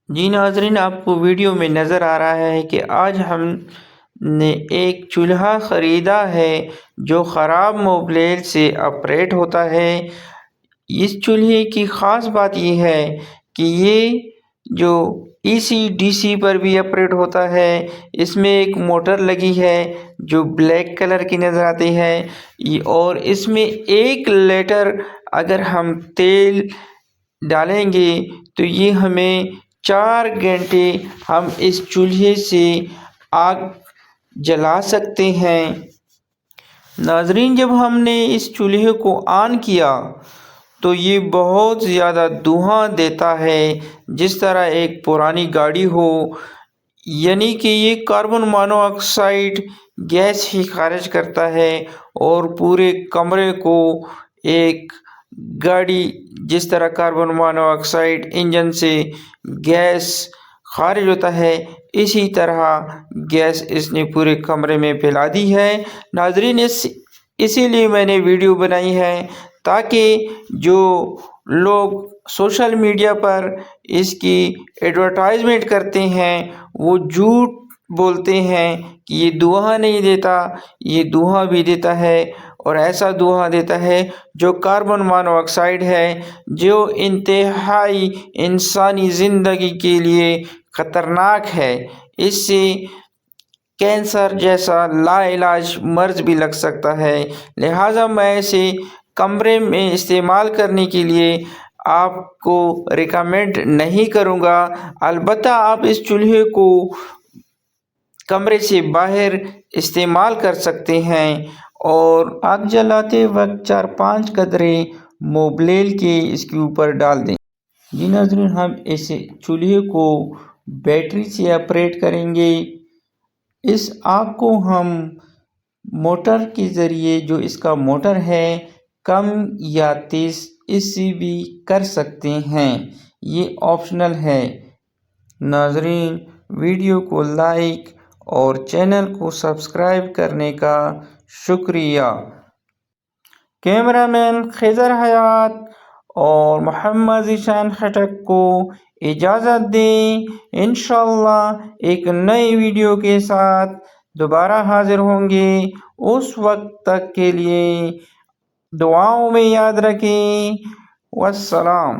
جی ناظرین، آپ کو ویڈیو میں نظر آ رہا ہے کہ آج ہم نے ایک چولہا خریدا ہے جو خراب موبلیل سے آپریٹ ہوتا ہے۔ اس چولہے کی خاص بات یہ ہے کہ یہ جو ای سی ڈی سی پر بھی آپریٹ ہوتا ہے۔ اس میں ایک موٹر لگی ہے جو بلیک کلر کی نظر آتی ہے، اور اس میں 1 لیٹر اگر ہم تیل ڈالیں گے تو یہ ہمیں 4 گھنٹے ہم اس چولہے سے آگ جلا سکتے ہیں۔ ناظرین، جب ہم نے اس چولہے کو آن کیا تو یہ بہت زیادہ دھواں دیتا ہے، جس طرح ایک پرانی گاڑی ہو، یعنی کہ یہ کاربن مونو آکسائڈ گیس ہی خارج کرتا ہے، اور پورے کمرے کو ایک گاڑی جس طرح کاربن مونو آکسائڈ انجن سے گیس خارج ہوتا ہے، اسی طرح گیس اس نے پورے کمرے میں پھیلا دی ہے۔ ناظرین، اسی لیے میں نے ویڈیو بنائی ہے تاکہ جو لوگ سوشل میڈیا پر اس کی ایڈورٹائزمنٹ کرتے ہیں وہ جھوٹ بولتے ہیں کہ یہ دھواں نہیں دیتا، یہ دھواں بھی دیتا ہے، اور ایسا دھواں دیتا ہے جو کاربن مونو آکسائڈ ہے، جو انتہائی انسانی زندگی کے لیے خطرناک ہے۔ اس سے کینسر جیسا لا علاج مرض بھی لگ سکتا ہے، لہٰذا میں اسے کمرے میں استعمال کرنے کے لیے آپ کو ریکمینڈ نہیں کروں گا۔ البتہ آپ اس چولہے کو کمرے سے باہر استعمال کر سکتے ہیں، اور آگ جلاتے وقت 4-5 قطرے موبلیل کے اس کے اوپر ڈال دیں۔ جی ناظرین، ہم اس چولہے کو بیٹری سے آپریٹ کریں گے۔ اس آگ کو ہم موٹر کے ذریعے، جو اس کا موٹر ہے، کم یا تیز اس سے بھی کر سکتے ہیں، یہ آپشنل ہے۔ ناظرین، ویڈیو کو لائک اور چینل کو سبسکرائب کرنے کا شکریہ۔ کیمرہ مین خضر حیات اور محمد ذیشان خٹک کو اجازت دیں۔ انشاءاللہ ایک نئی ویڈیو کے ساتھ دوبارہ حاضر ہوں گے۔ اس وقت تک کے لیے دعاؤں میں یاد رکھیں۔ والسلام۔